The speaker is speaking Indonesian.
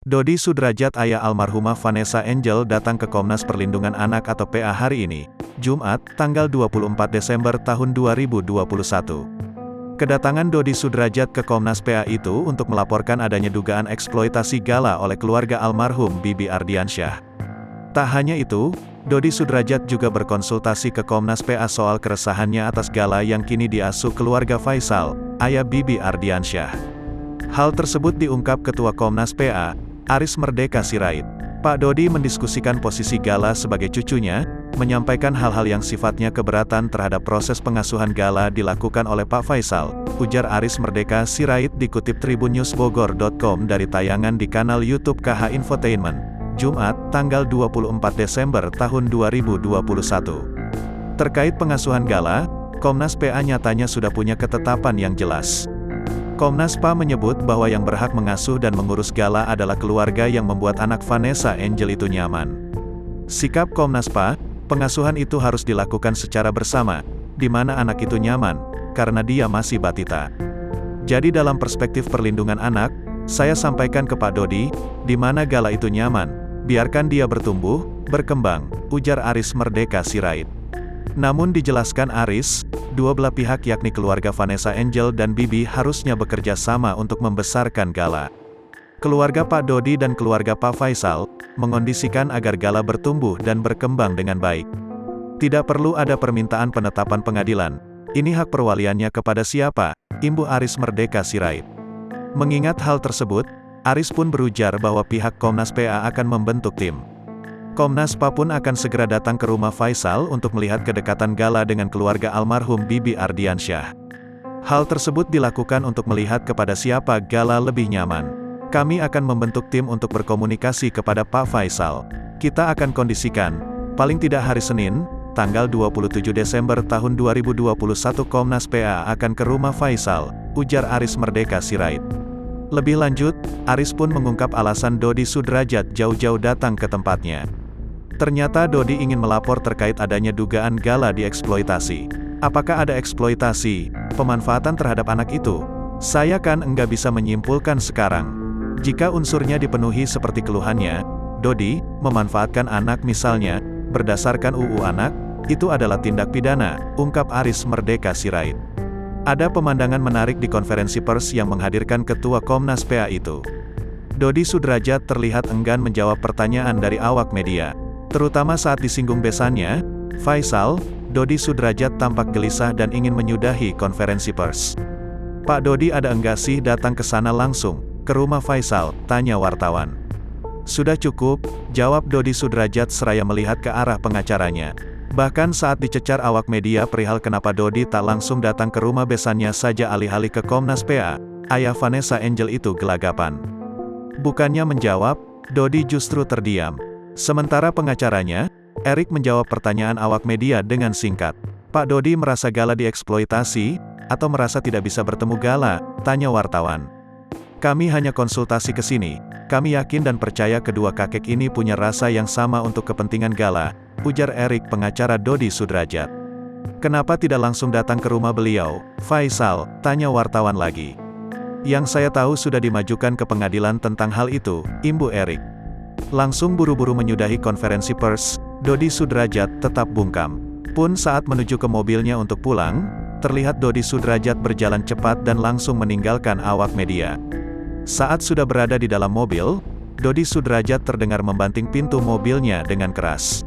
Dodi Sudrajat, ayah almarhumah Vanessa Angel, datang ke Komnas Perlindungan Anak atau PA hari ini, Jumat, tanggal 24 Desember tahun 2021. Kedatangan Dodi Sudrajat ke Komnas PA itu untuk melaporkan adanya dugaan eksploitasi gala oleh keluarga almarhum Bibi Ardiansyah. Tak hanya itu, Dodi Sudrajat juga berkonsultasi ke Komnas PA soal keresahannya atas gala yang kini diasuh keluarga Faisal, ayah Bibi Ardiansyah. Hal tersebut diungkap Ketua Komnas PA, Aris Merdeka Sirait. Pak Dodi mendiskusikan posisi gala sebagai cucunya, menyampaikan hal-hal yang sifatnya keberatan terhadap proses pengasuhan gala dilakukan oleh Pak Faisal, ujar Aris Merdeka Sirait dikutip tribunnewsbogor.com dari tayangan di kanal YouTube KH Infotainment, Jumat, tanggal 24 Desember tahun 2021. Terkait pengasuhan gala, Komnas PA nyatanya sudah punya ketetapan yang jelas. Komnas PA menyebut bahwa yang berhak mengasuh dan mengurus gala adalah keluarga yang membuat anak Vanessa Angel itu nyaman. Sikap Komnas PA, pengasuhan itu harus dilakukan secara bersama, di mana anak itu nyaman, karena dia masih batita. Jadi dalam perspektif perlindungan anak, saya sampaikan ke Pak Dodi, di mana gala itu nyaman, biarkan dia bertumbuh, berkembang, ujar Aris Merdeka Sirait. Namun dijelaskan Aris, dua belah pihak yakni keluarga Vanessa Angel dan Bibi harusnya bekerja sama untuk membesarkan gala. Keluarga Pak Dodi dan keluarga Pak Faisal, mengondisikan agar gala bertumbuh dan berkembang dengan baik. Tidak perlu ada permintaan penetapan pengadilan, ini hak perwaliannya kepada siapa, imbuh Aris Merdeka Sirait. Mengingat hal tersebut, Aris pun berujar bahwa pihak Komnas PA akan membentuk tim. Komnas PA pun akan segera datang ke rumah Faisal untuk melihat kedekatan gala dengan keluarga almarhum Bibi Ardiansyah. Hal tersebut dilakukan untuk melihat kepada siapa gala lebih nyaman. Kami akan membentuk tim untuk berkomunikasi kepada Pak Faisal. Kita akan kondisikan, paling tidak hari Senin, tanggal 27 Desember tahun 2021 Komnas PA akan ke rumah Faisal, ujar Aris Merdeka Sirait. Lebih lanjut, Aris pun mengungkap alasan Dodi Sudrajat jauh-jauh datang ke tempatnya. Ternyata Dodi ingin melapor terkait adanya dugaan gala dieksploitasi. Apakah ada eksploitasi, pemanfaatan terhadap anak itu? Saya kan enggak bisa menyimpulkan sekarang. Jika unsurnya dipenuhi seperti keluhannya, Dodi, memanfaatkan anak misalnya, berdasarkan UU Anak, itu adalah tindak pidana, ungkap Aris Merdeka Sirait. Ada pemandangan menarik di konferensi pers yang menghadirkan Ketua Komnas PA itu. Dodi Sudrajat terlihat enggan menjawab pertanyaan dari awak media. Terutama saat disinggung besannya, Faisal, Dodi Sudrajat tampak gelisah dan ingin menyudahi konferensi pers. Pak Dodi ada enggak sih datang ke sana langsung, ke rumah Faisal, tanya wartawan. Sudah cukup, jawab Dodi Sudrajat seraya melihat ke arah pengacaranya. Bahkan saat dicecar awak media perihal kenapa Dodi tak langsung datang ke rumah besannya saja alih-alih ke Komnas PA, ayah Vanessa Angel itu gelagapan. Bukannya menjawab, Dodi justru terdiam. Sementara pengacaranya, Erik menjawab pertanyaan awak media dengan singkat. Pak Dodi merasa gala dieksploitasi, atau merasa tidak bisa bertemu gala, tanya wartawan. Kami hanya konsultasi ke sini, kami yakin dan percaya kedua kakek ini punya rasa yang sama untuk kepentingan gala, ujar Erik pengacara Dodi Sudrajat. Kenapa tidak langsung datang ke rumah beliau, Faisal, tanya wartawan lagi. Yang saya tahu sudah dimajukan ke pengadilan tentang hal itu, imbuh Erik. Langsung buru-buru menyudahi konferensi pers, Dodi Sudrajat tetap bungkam. Pun saat menuju ke mobilnya untuk pulang, terlihat Dodi Sudrajat berjalan cepat dan langsung meninggalkan awak media. Saat sudah berada di dalam mobil, Dodi Sudrajat terdengar membanting pintu mobilnya dengan keras.